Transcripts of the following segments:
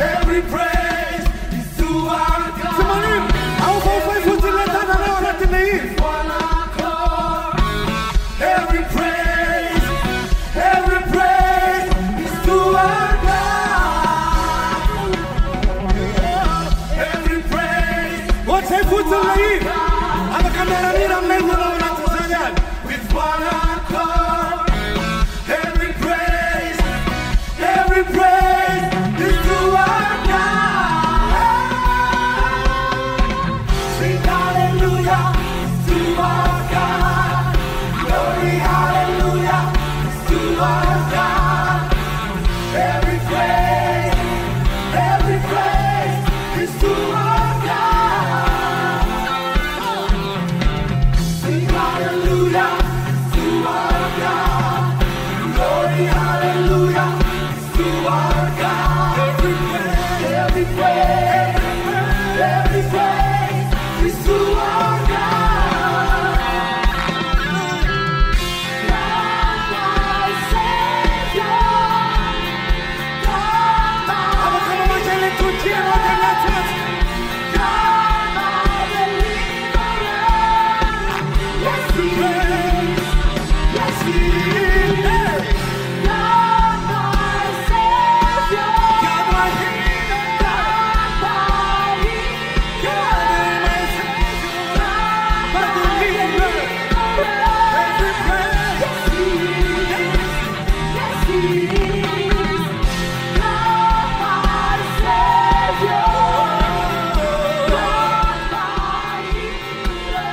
Every praise is to our God. One accord. Every praise is to our God. Every praise. What's that foot to leave? I'm a Arendrina man with one accord. Every praise is to our God. Sing hallelujah to our God. Glory hallelujah to our God. Every praise is to our God. Sing hallelujah to our God. Glory hallelujah to our God. Every praise is to our God. God my Savior, God my deliverer. Yes, He is. Yes, He is. God my Savior, God my healer, God my deliverer. Every praise. Yes, He is. Yes, He is. God my Savior, God my healer.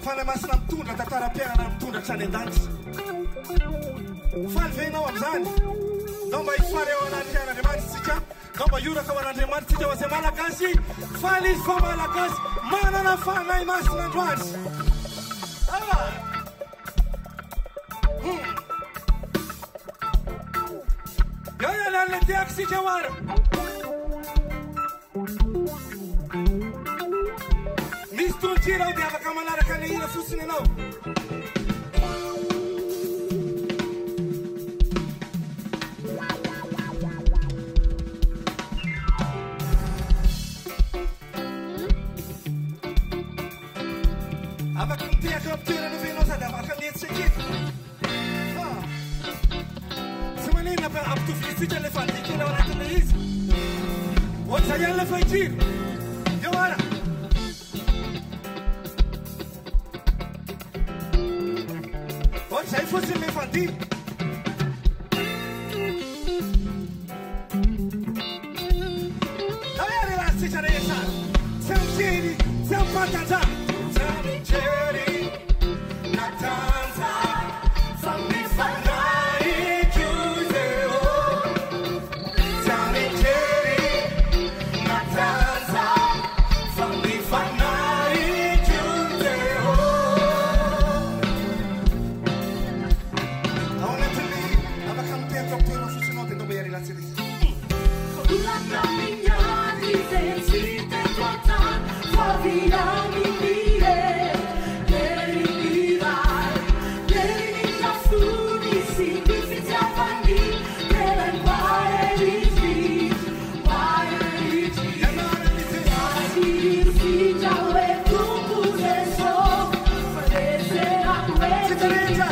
Fala masina mitondra tantara-piainana mitondra hatrany an-danitra. Faly ve ianao amin'izany? Ndao mba hifary eo anaty fiain'Andriamanitra isika. Ndao mba hioraka ao an'Andriamanitra isika ho izay malagasy. Faly izy fa malagasy manana fanahy masina androany. Eo ialala tiako isika hoara. Misy toronkira aho dia afaka manaraka ny hira fotsiny ianao. Afaka mitehaka amitoerana venao sady afaka mietsy aketo. Tsy manina ampitovisintsika le fandikina ao anatin'le izy. Ohatr'izay ihany le fahikiro. Eo ara. Ohatr'izay fotsiny le fandihy. Ao iary rahantsika rehetra. Tsy amijeri, tsy ampatanja. Tsy amijeri, natanja. Fa mifanahy Giuseo. Tsy amijeri, natanja. Fa mifanahy Giuseo. Ao anatin'ny afaka mitehaka amitoerana fotsiny ao dia ndao mba iary ratsy izy. Volana mignati sensi te guardan, favilami mie, ieri dirai, ieri già funisi, diffici avanti, per il mare rigi, si già le tu puseso, farese la guerra,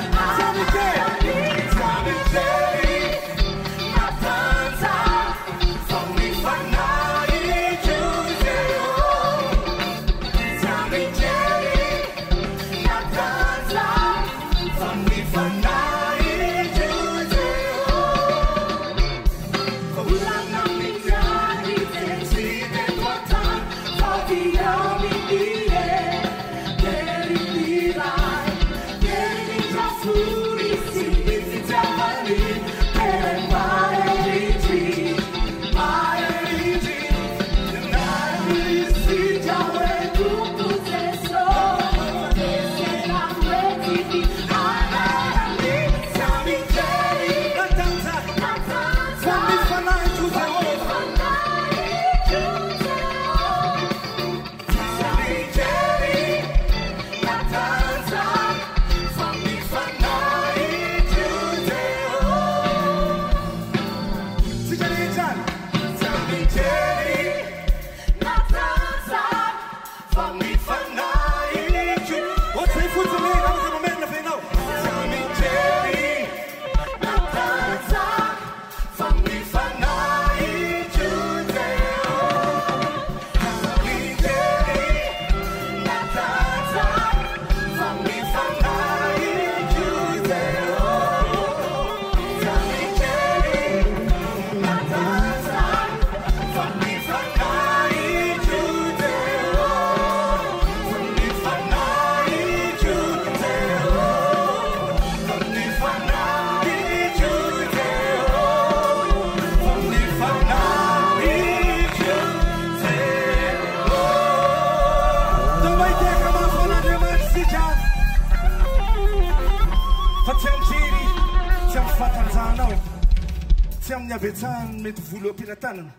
tsy amin'ny avetsahany mety volo ampilatanana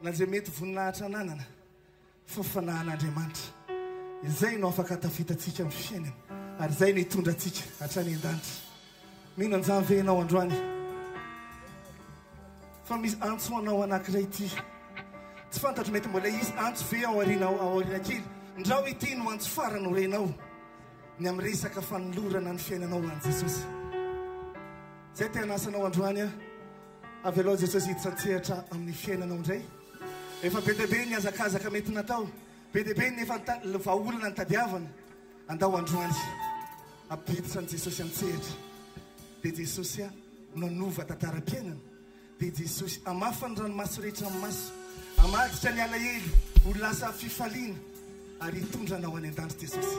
na zay mety voninahitra ananana fa fanahan'Andriamanitra. Izay no afaka tafitantsika amin'ny fiainana ary izay no hitondra antsika hatrany an-danitra. Mino an'izany ve ianao androany fa misy antso anao anankiray ity tsy fantatro mety mbola izy antso ve ao aoriana kely ndrao ity no antso farany renao ny amin'ny resaka fanolorana ny fiainanao an Jesosy. Zay te hanasanao androany avy aloha Jesosy hitsantsehatra amin'ny fiainanao indray. Efa be dia be ny azakazaka mety natao, be dia be ny efa vahaolana ny tadiavana. Andao androany ampiditra ny Jesosy antsehatra. Dia Jesosy nanova tantara-piainana. Dia Jesosy amafany ranomaso rehetra amin'ny maso, amaditra ny alahelo ho lasa fifaliana ary hitondra anao any an-danitra Jesosy.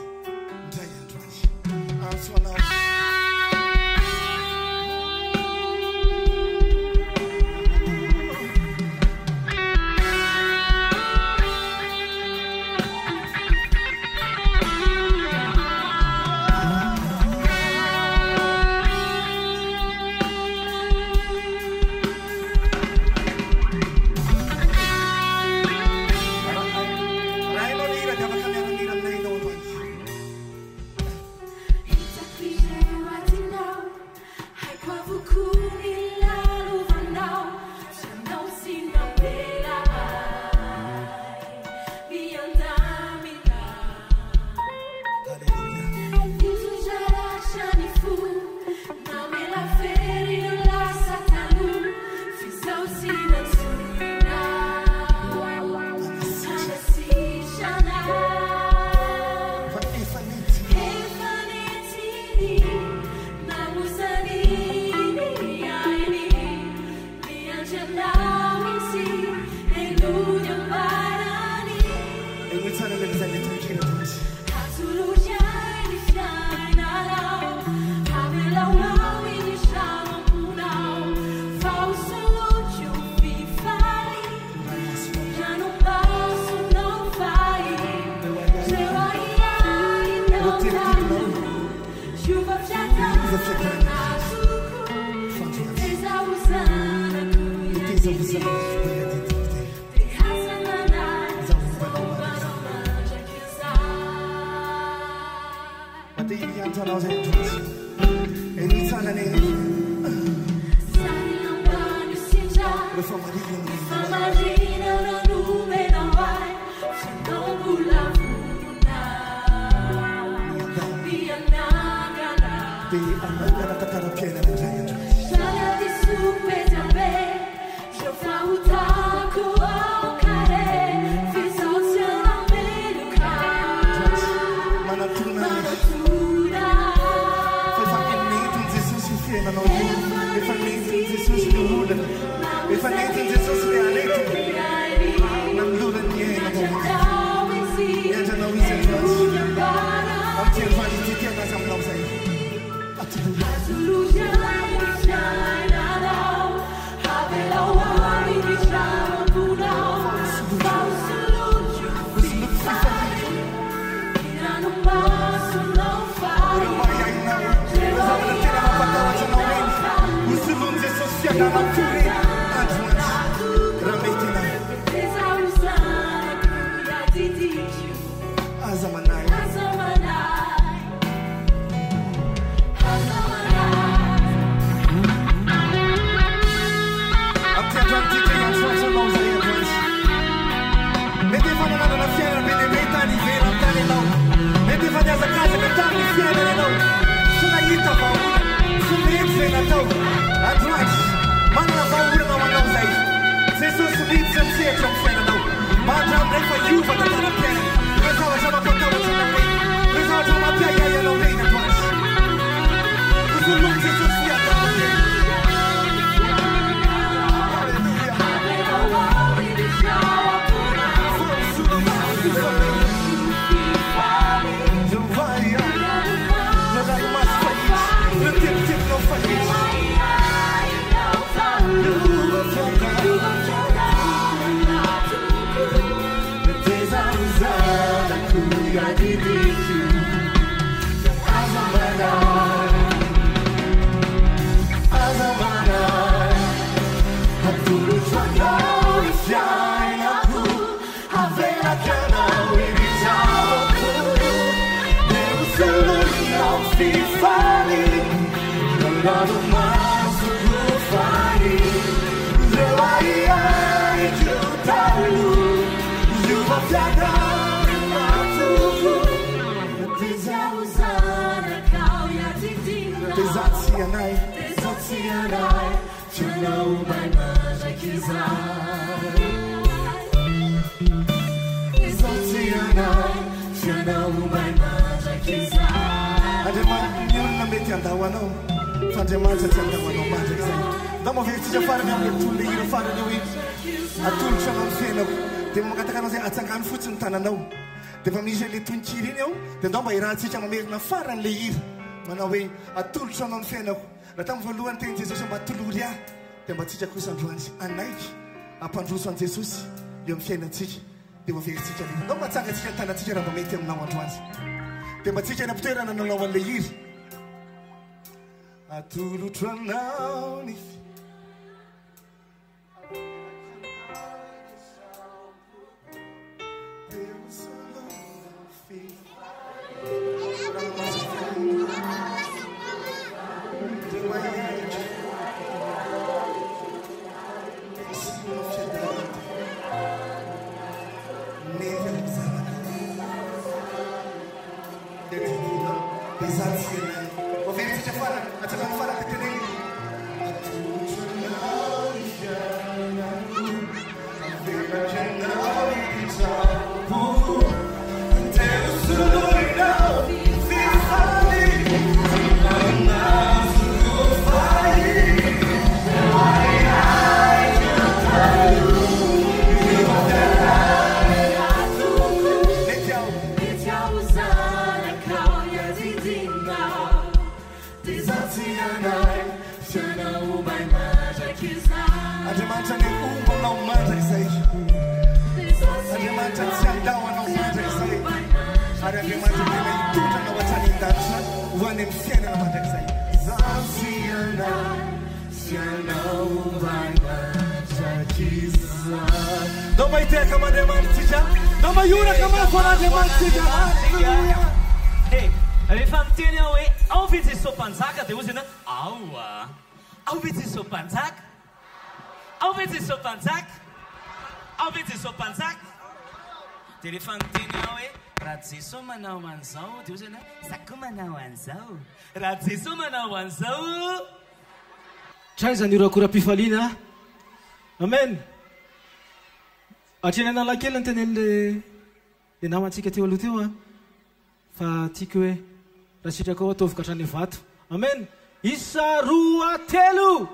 dia efa misy le tononkira iny ao dia ndao mba irahantsika mamerina faran'le hira manao hoe atolotra anao ny fiainako raha tamin'ny voalohany teny jesosy mba atolory ahy dia mba tsika kosa androany anaiky ampandroso an jesosy eo amin'ny fiainantsika dia maveritsika le ndao mba tsangatsika ny tanantsika raha mba mety aminao androany dia mba tsika eny ampitoerana nanao an'le hira atolotra anao ny rehefa miteny aho hoe ao ve jesosy mpanjaka dia ozy ianao aoa ao ve jesosy mpanjaka ao ve jesosy mpanjaka ao ve jesosy mpanjaka dia rehefa miteny aho hoe raha jesosy manao an'izao dia ozy ianao za koa manao an'izao raha jesosy manao an'izao traizany iro akoram-pifaliana amen atreny analakely ny tenen'le namantsika teo aloha teo a fa tiako hoe raha sitraka ao ataovika hatrany vato amen isa roa telo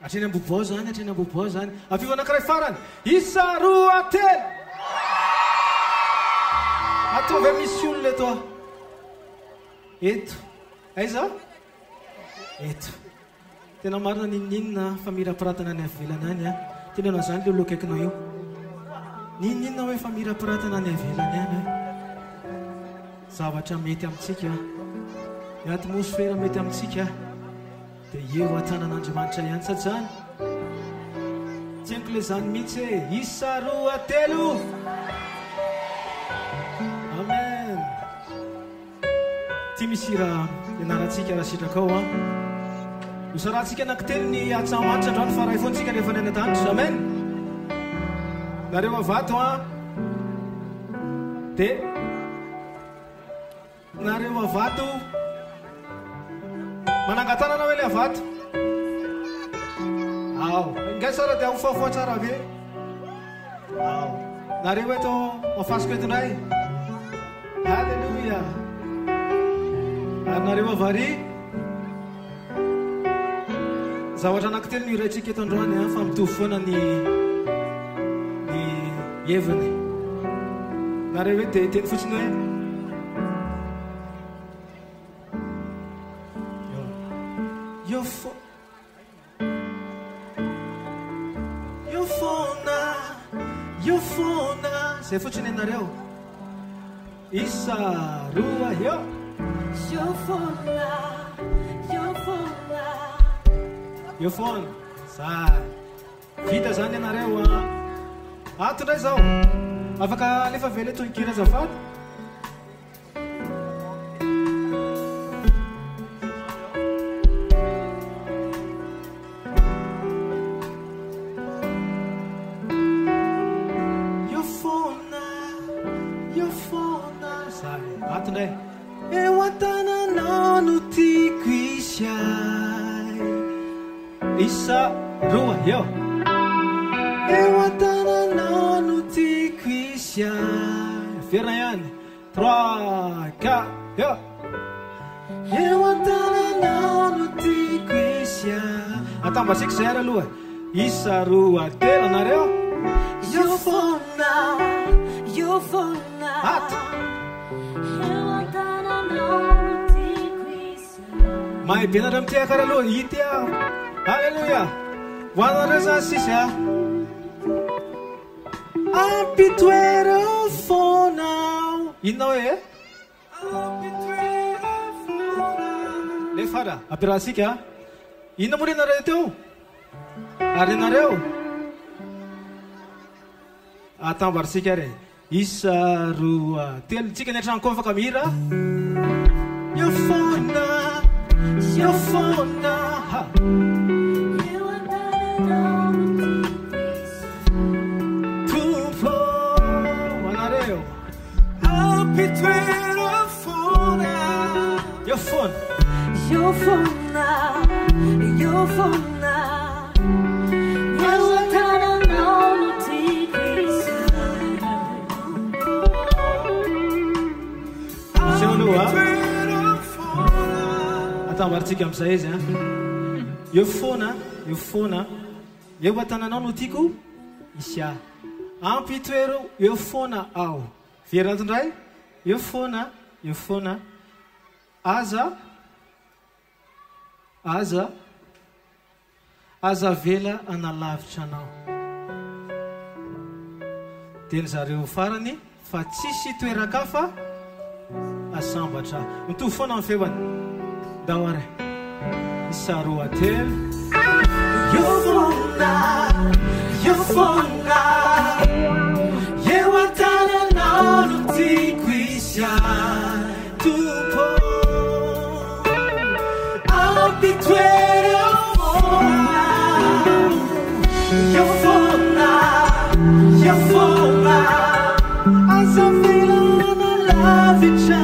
atreny ambobao zany atreny ambobao zany avivana anankiray farany isa roa telo ataovy a misy olona eto a eto aiza eto tena marina nininina fa mirapiratana ny avelana any a tena anao zany le olo akaikinao io nininina hoe fa mirapiratana ny avelany any hoe zavatra mety amintsika ny atmosfera mety amintsika dia eo atanan'andriamanitra ihany satsany tsy haiko le zany mihitsy hoe isa roa telo amen ty misy raha ianarantsika raha sitraka ao a hosarahantsika anankitelo ny Antsahamanitra androany fa raha ifontsika rehefa ny any an-danitra amen nareo avato a dia nareo avato manangatanana hoe le avato ao inga sara dia ahofafoa tsara be ao nareo eto mafasiko etondray halleluia ary nareo avary zavatra anankitelo ny iraitsika eto androany a fa mitovy foana ny heviny nareo hoe dia teny fotsiny hoe io fona zay fotsiny anareo isa roa eo io fona zay vita zany anareo a atondray zao afaka lefa vele tonkira azafady isa roa eo eo an-tananao no tiako isiany verina ihany 3 4 eo eo an-tananao no tiako isiany atambatsika zay ary aloha isa roa telo anareo Io fona ato eo an-tananao tiako izay. mahay be anareo mitiaka raha aloha ity aho halleloia ho anareo zany sisy a ampitoereo fonao inonao e le fara ampirahantsika inona moa renareo teo ary anareo atambaritsika re isa roa telo tsika ny antrano koa afaka mihira io fona ha Eo an-tananao tiako izay. tumpo anareo ampitoereo fona io fona Io fona eo an-tananao tiako izay. Seno a atambaritsika am'izay izy a eo foana eo an-tananao no tiako isy a ampitoereo eo foana ao verantondray eo foana aza vela analavitra anao teny zareo farany fa tsisy toerakafa asambatra mitovy foana amin'ny feoany dahoare isa roa telo io fona eo an-tananao no tiako izay tompo ampitoereo fona io fona aza vela analavitra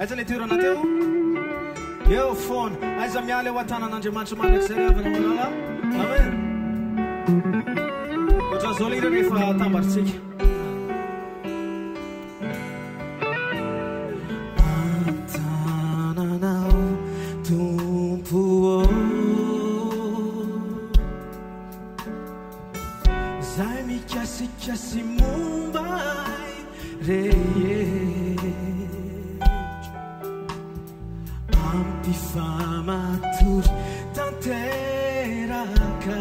aiza le toerana teo eo foana aiza miala eo an-tanan'andriamanitra mandrakizay avana malala amen ohatran'izao le ire rehefa tambaritsika an-tananao tompo zay mikasikasy mombay ampifamatory tanteraka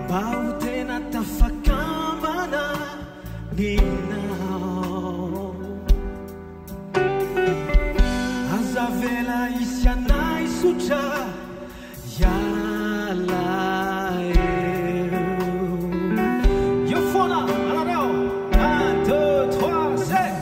mba ho tena tafakambana ninao aza vela isy anay sotra iala io foana anareo 1 2 3 c'est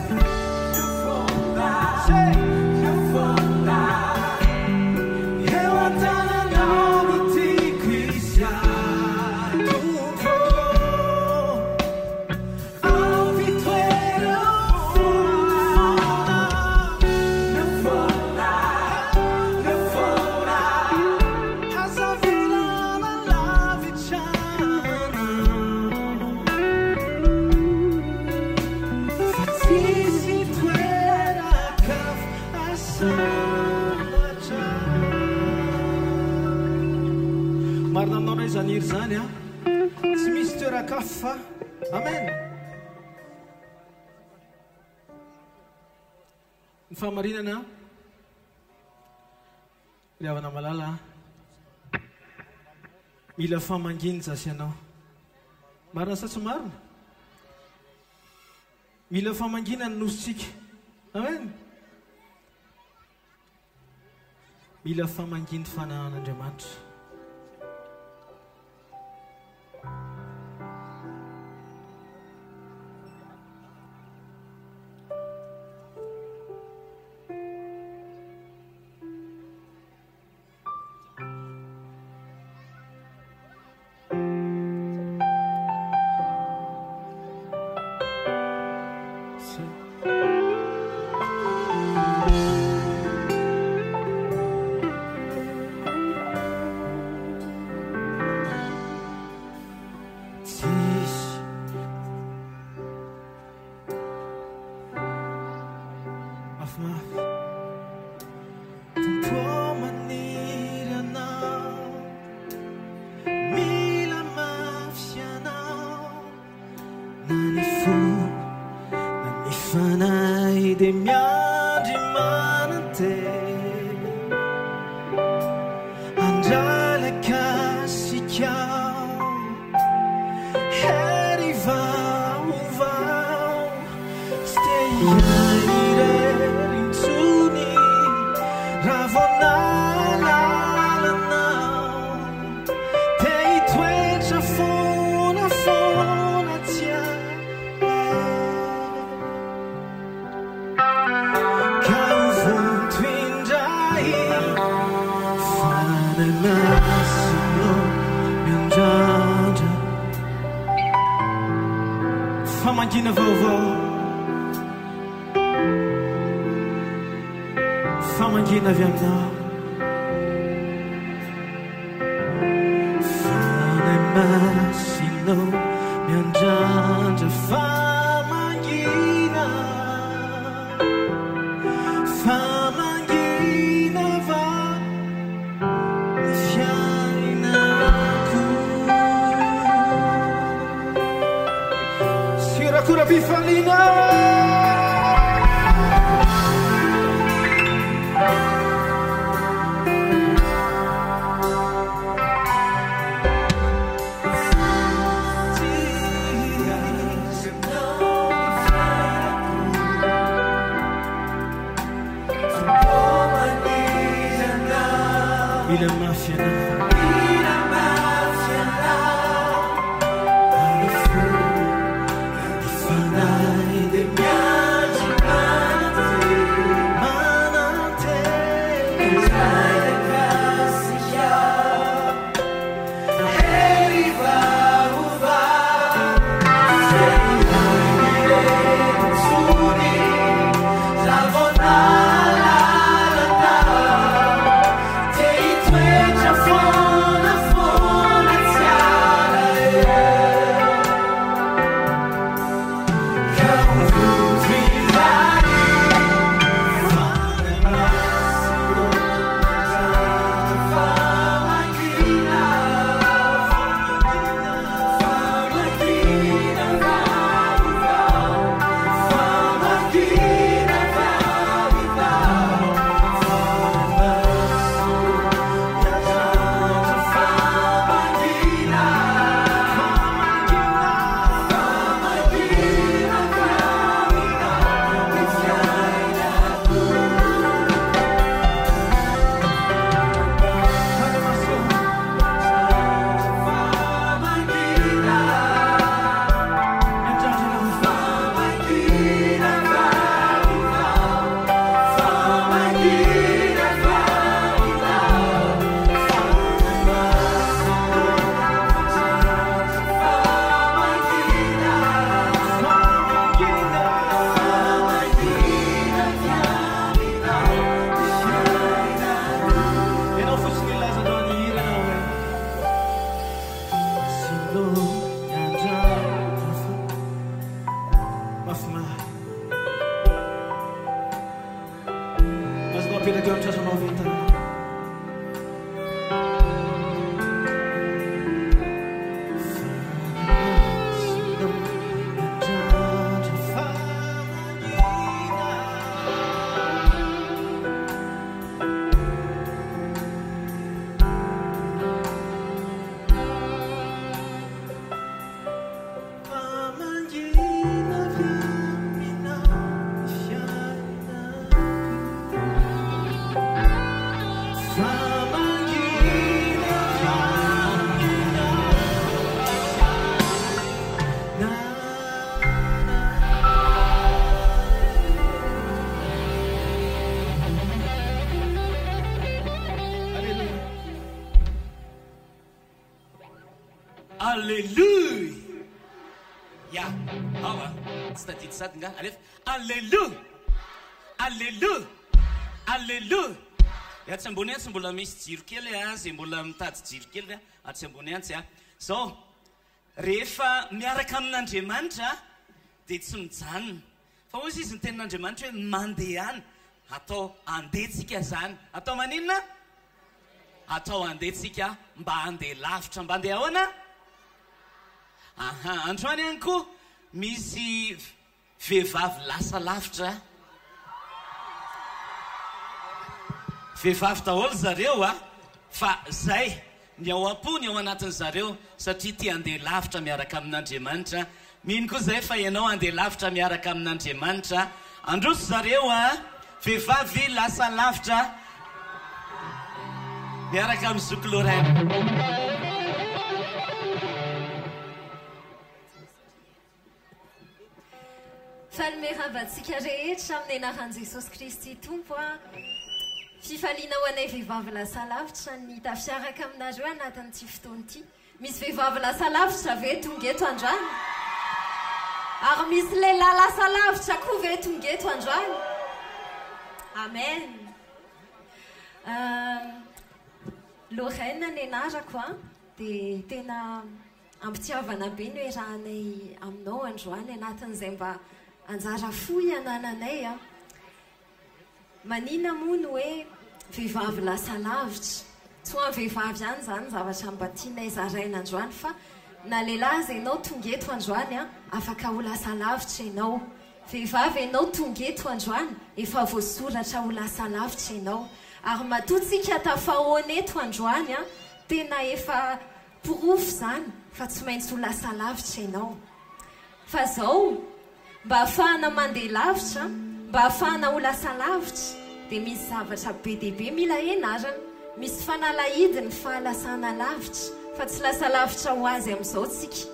marina aminao ray zaniry zany a tsy misy toerakafo fa amen ny fahamarinana ry havana malala mila famanginy zasy anao marina sa tsy marina mila famangina ny nositsika amen mila famanginy fanahan'Andriamanitra famangina vaovao famangina avy aminao fanay masinao miandrandra famangina famangina va ny fiainako sirakora pifalina Mila mafia alla fuori di fanai dei viaggi manate sai le classica e riva uva sei suni salvonala Alléluia. Ya, awa, tsy tadidi sady nga, alefa. Alléluia. Alléluia. Alléluia. Atsy ambony antsy mbola misy jiro kely zay mbola mitady jiro kely atsy ambony antsy a. Zao, rehefa miaraka amin'Andriamanitra dia tsy mijanona. Fa hozy izy ny tenin'Andriamanitra hoe mandehana. Atao andehetsika zany. Atao maninona? Atao andehetsika mba handeha lavitra. Mba handeha ahoana? Androany ihany koa misy vehivavy lasa lavitra. Vehivavy daholo zareo fa zay ny ao am-po ny ao anatin' zareo satria tia handeha lavitra miaraka amin'Andriamanitra. Mino koa zay fa ianao handeha lavitra miaraka amin'Andriamanitra. Androso zareo vehivavy lasa lavitra miaraka amin'ny zoky Lorraine. Falmeravantsika rehetra amin'ny anaran'i Jesosy Kristy Tompo fifaliana ho anay vehivavy lasa lavitra ny tafiaraka aminareo anatin'ity fotoana ity. Misy vehivavy lasa lavitra ve tonga eto androany? Ary misy lehilahy lasa lavitra koa ve tonga eto androany? Amen. Lorraine ny anarako dia tena ampitiavana be ny hoe rahanay aminao androany anatin'izay mba anjara fo ianananay manina moa no hoe vehivavy lasa lavitra. Tsy ho an'ny vehivavy ihany zany zavatra mba tianay zaraina androany fa na lehilahy zay ianao tonga eto androany afaka ho lasa lavitra ianao. Vehivavy ianao tonga eto androany efa voasoratra ho lasa lavitra ianao. Ary matoatsika tafahoana eto androany tena efa porofo zany fa tsy maintsy ho lasa lavitra ianao. Fa zao mba ahafahana mandeha lavitra, mba ahafahana ho lasa lavitra dia misy zavatra be dia be mila ianarana. Misy fanalahidi ny fahalasana lavitra fa tsy lasa lavitra ho azy amin'izao tsika.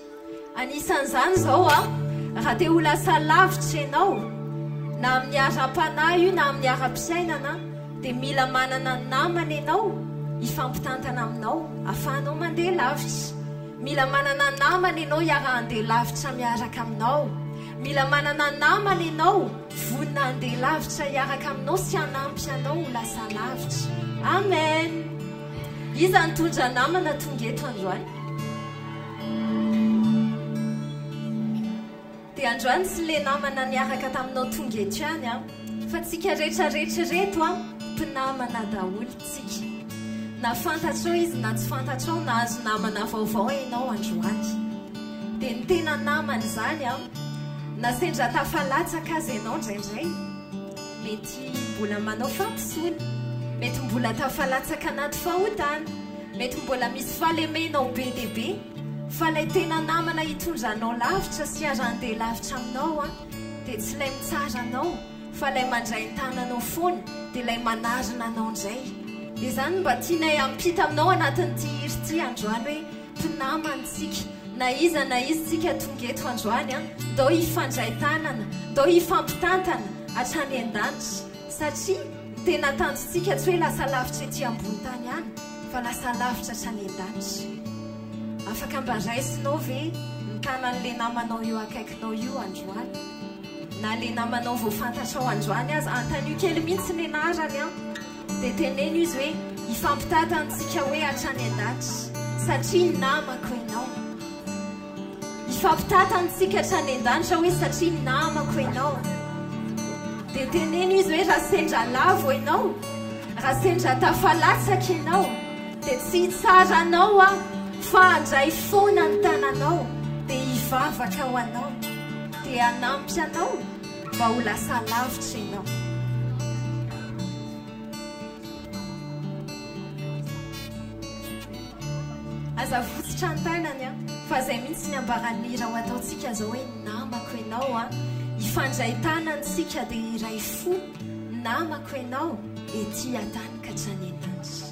Anisan'izany zao raha te ho lasa lavitra ianao na amin'ny ara-panahy io na amin'ny ara-piainana dia mila manana namana ianao hifampitantana aminao ahafahanao mandeha lavitra. Mila manana namana ianao hiara-handeha lavitra miaraka aminao. Mila manana namana ianao vonina handeha lavitra hiaraka aminao sy hanampy anao ho lasa lavitra. Amen. Iza nitondra namana tonga eto androany? Dia androany sy le namana niaraka taminao tonga eto ihany fa tsika rehetrarehetra reto mpinamana daholo tsika. Na fantatrao izy na tsy fantatrao na azo namana vaovao ianao androany. Dia ny tena namana izany na sendra tafalatsaka azy ianao indraindray mety mbola manao fampisoana, mety mbola tafalatsaka anaty fahotana, mety mbola misy falemenao be dia be, fa ilay tena namana hitondranao lavitra sy ara-handeha lavitra aminao dia tsy ilay mitsara anao fa ilay mandray tananao foana dia ilay manarina anao indray. Dia izany mba tianay ampita aminao anatin'ity hiri-ty androany hoe mpinamantsika. Na izy tsika tonga eto androany dao hifandray tanana, dao hifampitantana hatrany an-danitra satria tena tanjontsika tsy hoe lasa lavitra ety ambony tany ihany fa lasa lavitra hatrany an-danitra. Afaka mba raisinao ve mitanan'le namanao eo akaikinao io androany? Na le namanao vao fantatrao androany azy antan'io kely mihitsy ny anarany dia teneno izy hoe hifampitatantsika hoe hatrany an-danitra satria namako ianao. Hifampitatantsika hatrany an-danitra hoe satria namako ianao. Dia teneno izy hoe raha sendra lavo ianao, raha sendra tafalatsaka ianao dia tsy hitsara anao fa handray foana ny tananao dia hivavaka ho anao dia hanampy anao mba ho lasa lavitra ianao. Aza fotsitra ny tanany fa izay mihitsy ny ambaran'ira ho ataontsika zao hoe namako ianao hifandray tanantsika dia iray fo namako ianao ety hatanika hatrany an-danitra.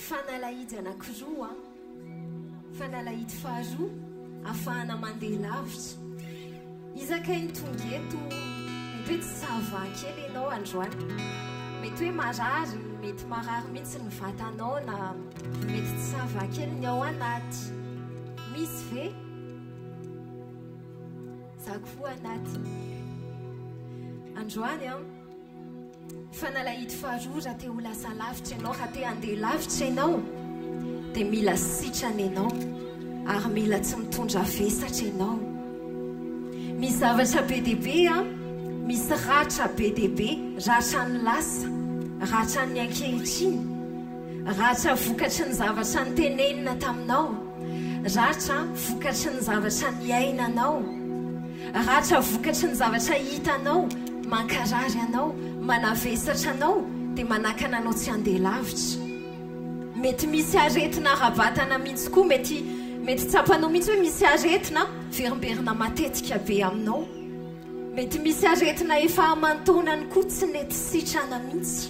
fanalahidy anankiroa fanalahidy faharoa ahafahana mandeha lavitra izakainy tonga eto mety hoe tsy savakely ianao androany mety hoe marary mety marary mihitsy ny vatanao na mety tsy savakely ny ao anaty misy ve zako anaty androany a fanalahity faharora te ho lasa lavitra ianao raha te handeha lavitra ianao dia mila sitrana ianao ary mila tsy mitondra vesatra ianao misy zavatra be dehibe a misy ratra be dehibe ratra ny lasa ratra ny ankehitriny ratra vokatry ny zavatra ny tenenina taminao ratra vokatry ny zavatra ny ainanao ratra vokatry ny zavatra hitanao mankarary anao manavesatra anao dia manakana anao tsy handeha lavitra mety misy aretina rabatana mihitsy koa mety tsapanao mihitsy hoe misy aretina verimberina matetika be aminao mety misy aretina efa amantonany koa tsy nety sitrana mihitsy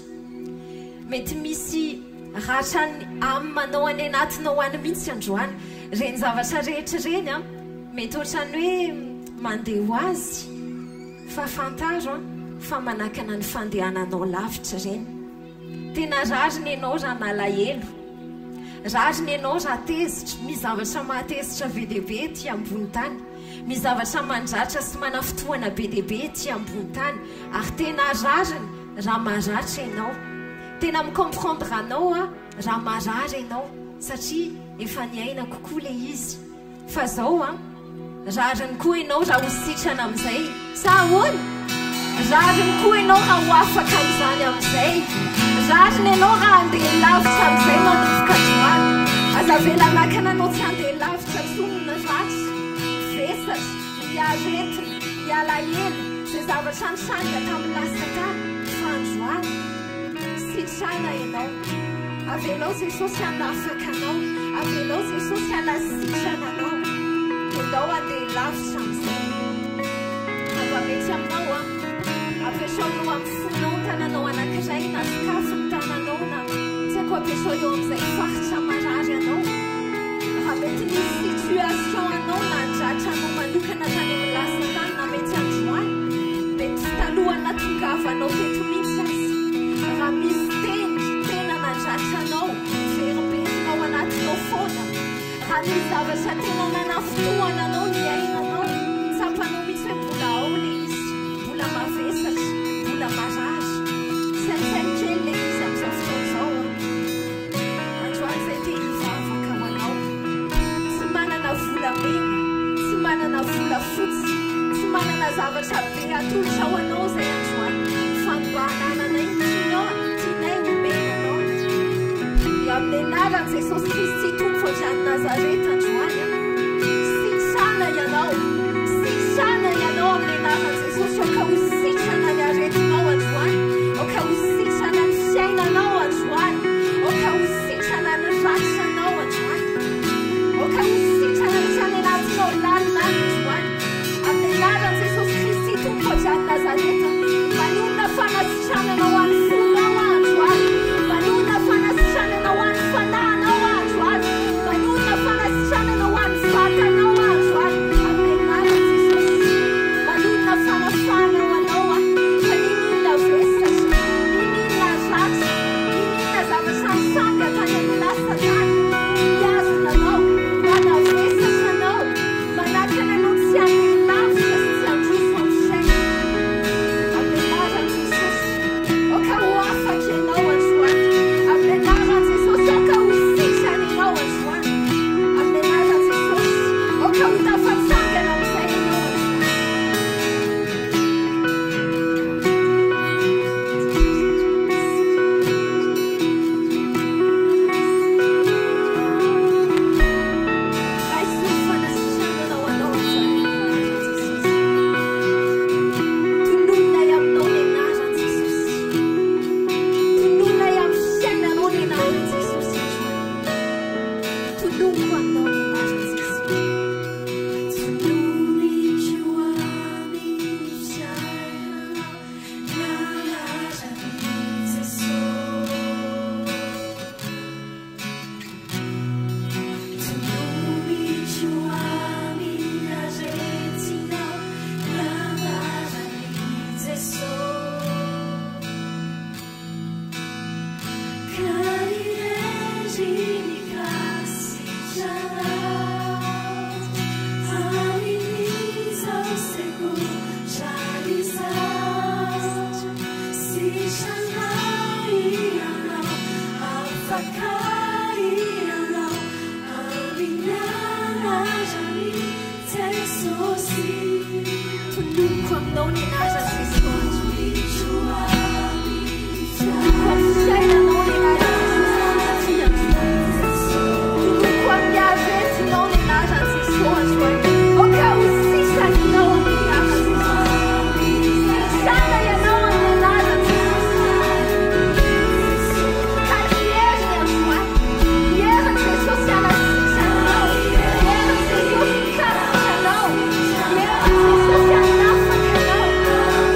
mety misy ratrany aminao any anatinao any mihitsy androany reny zavatra rehetra reny a mety ohatrany hoe mandeha ho azy fa fantaro a fa manakana ny fandehananao lavitra reny tena rariny ianao raha malahelo rariny ianao raha tezitra misy zavatra mahatezitra be dehibe ty ambony tany misy zavatra mandratra sy mana fotoana be dehibe ty ambony tany ary tena rariny raha maratra ianao tena micomprendre anao a raha marary ianao satria efa niaina kokoa le izy fa zao a rariny koa ianao raha ho sitrana amin'izay sa ahoana rariny koa ianao raha ho afaka amin'izany amin'izay rariny ianao raha handeha lavitra amin'izay manomboka androany aza velanakana anao tsy handeha lavitra tsonona ratra vesatra miaretina mialahelo zay zavatra nysanga tamin'ny lasa tany fa androany sitrana ianao avelao jesosy hanafaka anao avelao jesosy hanasitrana anao tendao handeha lavitra amin'izay avamety aminao a apetrao eo amin'ny fonao ny tananao anankiray na sikafo ny tananao na tsy haiko apetrao eo amin'izay faritra marary anao raha mety nisy situation anao na andratra anao manokana tany amin'ny lasa tany na mety androany mety talohana tongavanao teto mihitsy azy raha misy tena nandratra anao verimberinao anatinao foana raha misy zavatra tena nanafotoana anao ny ainanao tsapanao mihitsy hoe mbola ao le izy mbola mavesatra mbola marary sainsainy kely le izy amin'izao fotoan'izao androany zay te hivavaka ho anao tsy manana vola mena tsy manana vola fotsy tsy manana zavatra be atolotra ho anao zay androany fambanananay tianay omenanao eo amin'ny anaran'i jesosy kristy tompo ohatrany nazareta androany sitrana ianao amin'ny anaran'i jesosy oka ho sitrana ny aretinao androany oka ho sitrana ny fiainanao androany oka ho sitrana ny ratranao androany oka ho sitrana ny trany anatinao lalina androany amin'ny anaran'i jesosy kristy tompo ohatrany nazareta manonona fanasitrananao any fonao androany manonona fanasitrananao any fanahinao androany manonona fanasitrananao any vatanao androany amin'ny anaran'i jesosy manonona fanafanao anao a manonona Tonoko aminao ny anarany Jesosy. Tonoko amin'ny fiainanao ny anarany Jesosy. Tonoko amin'ny aretinao ny anarany Jesosy. Ao ka ho sisaninao amin'ny anarany Jesosy. Sisana ianao amin'ny anarany Jesosy. Ka hieriny amin'izao. Hieriny Jesosy hanasisanao. Hieriny Jesosy hikasika anao. Hieriny Jesosy hanafakanao.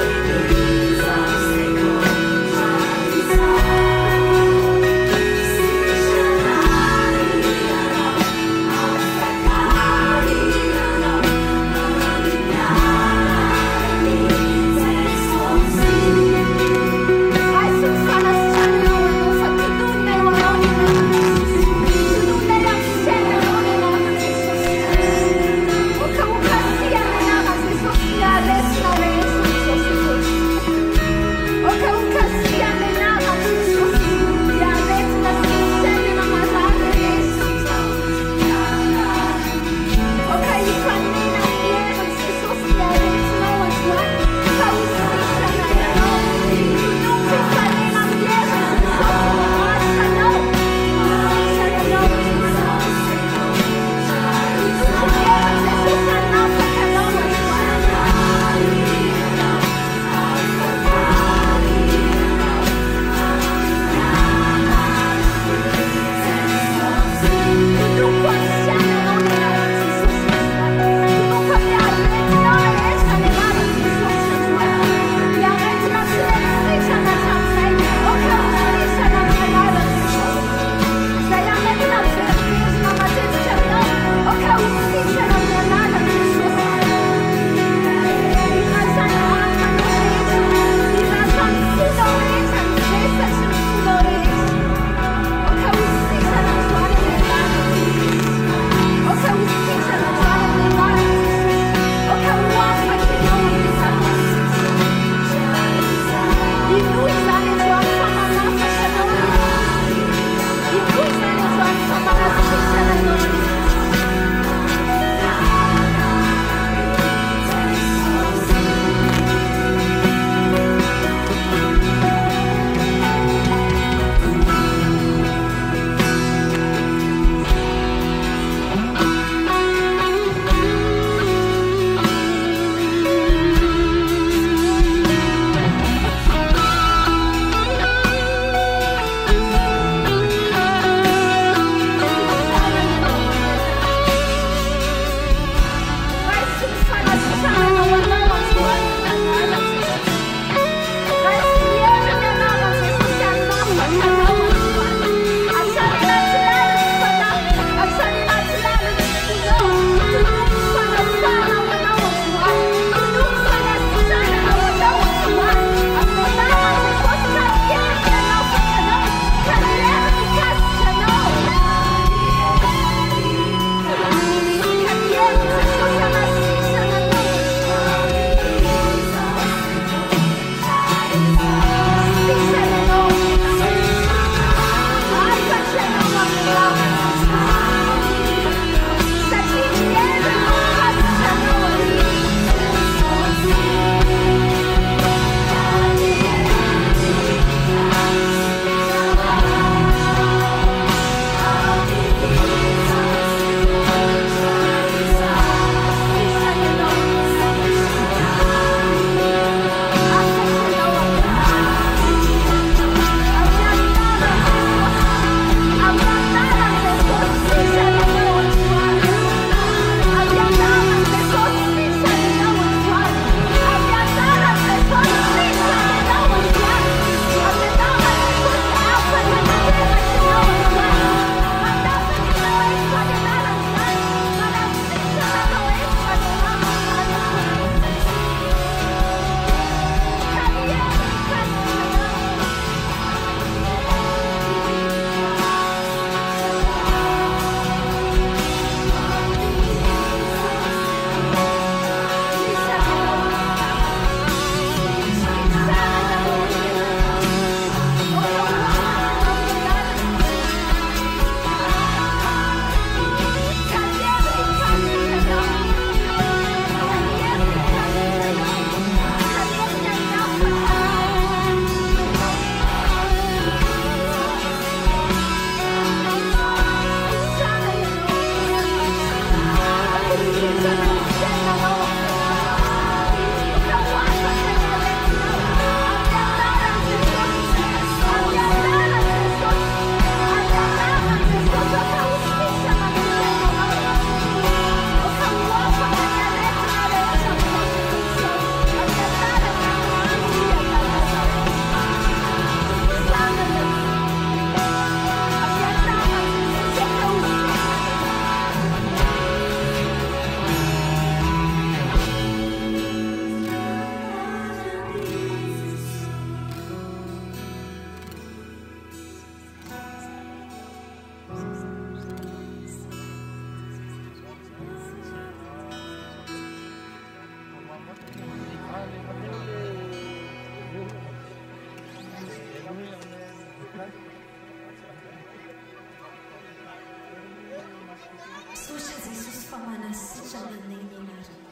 Sotra Jesosy fa manasitrana anay ny anarana.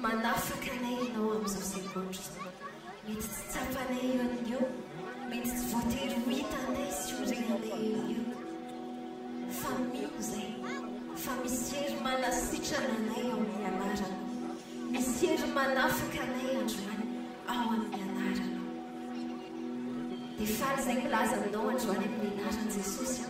Manafaka anay ianao amin'izao sekondra izao. Mety tsy tsapanay eo amin'io, mety tsy voatery ho hitanay sy horenanay eo io. Fa mino izay, fa misy hery manasitrana anay ao amin'ny anarana. Misy hery manafaka anay androany ao amin'ny anarana. Dia faly izay milaza aminao androany amin'ny anaran'i Jesosy a.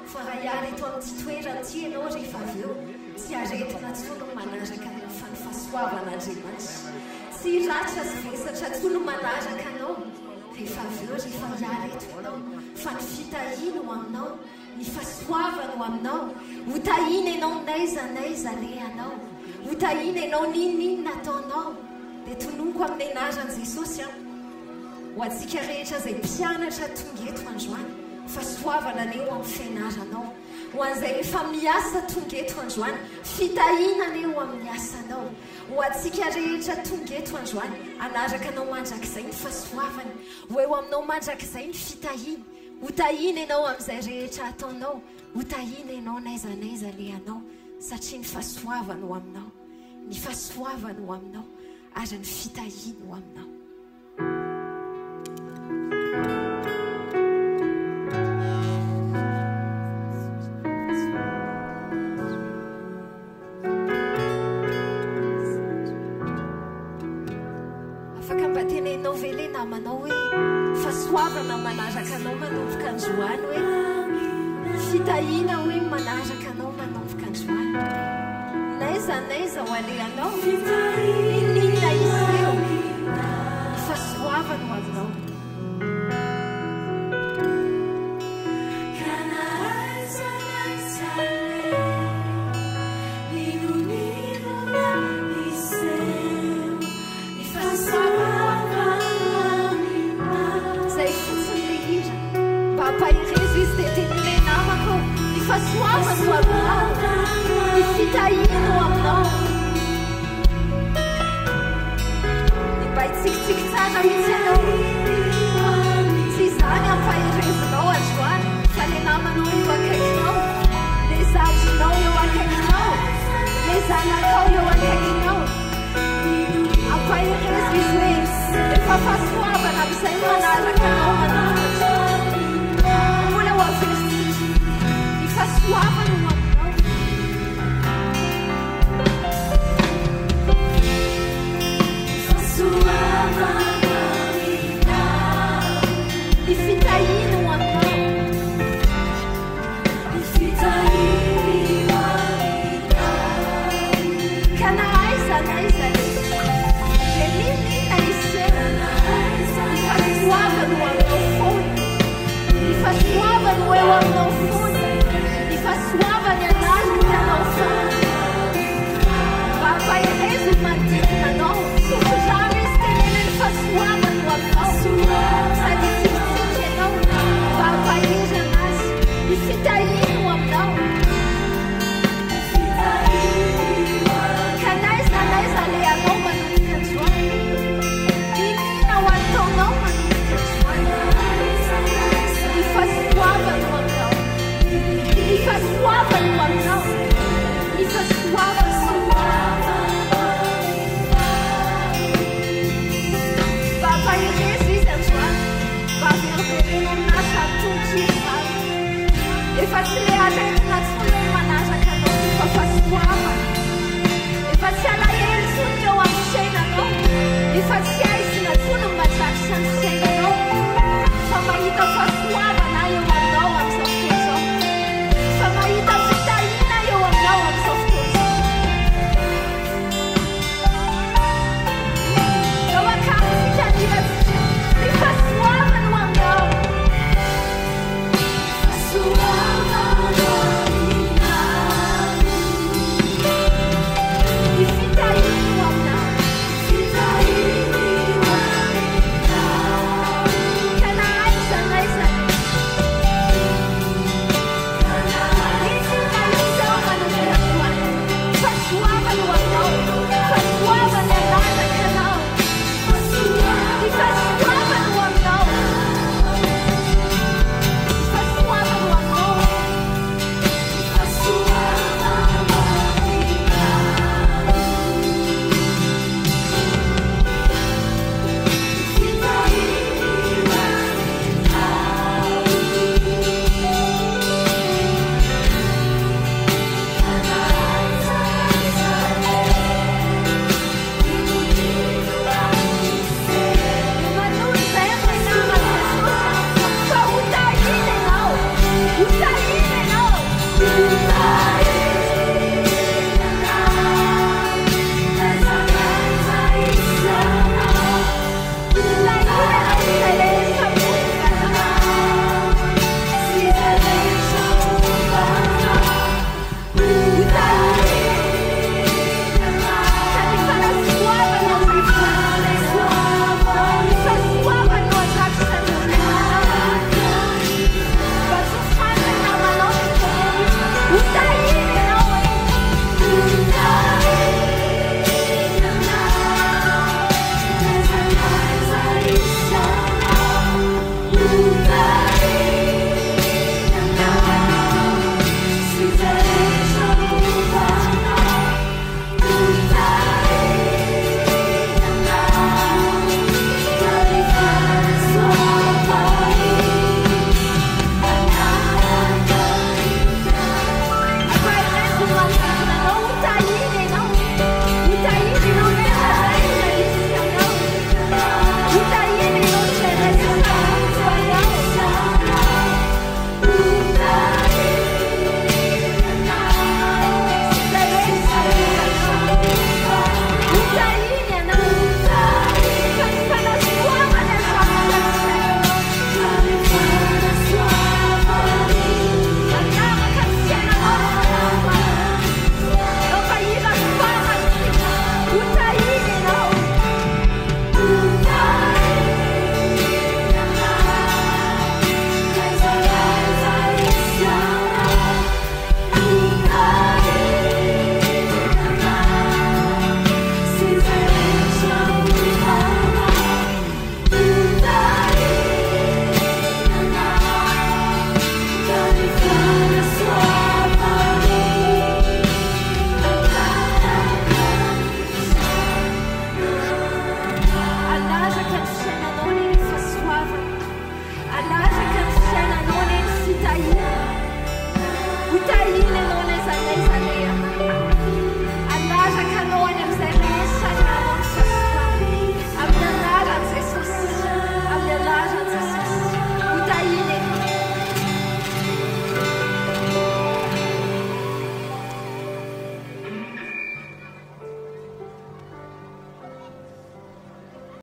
Fa raha hiary eto amin'ity toerana ity ianao rehefa avy eo, tsy aretina tsony manaraka anao fa ny fahasoavan'Andriamanitra. Tsy hiratra sy vesatra tsony manaraka anao rehefa avy eo, rehefa hiary eto ianao, fa ny fitahiana ho aminao, ny fahasoavana ho aminao. Ho tahina ianao n'aiza lehanao, ho tahina ianao n'inona ataonao. Dia tononoko amin'ny anaran'i Jesosy a, ho antsika rehetra izay mpianatra tonga eto androany, fahasoavana aneo amin'ny fianaranao. Ho an'izay efa miasa tonga eto androany, fitahiana aneo amin'ny asanao. Ho antsika rehetra tonga eto androany, anaraka anao mandrakizay ny fahasoavana, ho eo aminao mandrakizay ny fitahiana. Ho tahina ianao amin'izay rehetra ataonao, ho tahina ianao n'aiza lehanao, satria ny fahasoavana ho aminao, ny fahasoavana ho aminao, ary ny fitahiana ho aminao. Manao hoe fahasoavana manaraka anao manomboka androany, hoe fitahiana hoe manaraka anao manomboka androany. N'aiza ho alehanao, inona izy eo, ny fahasoavana ho aminao.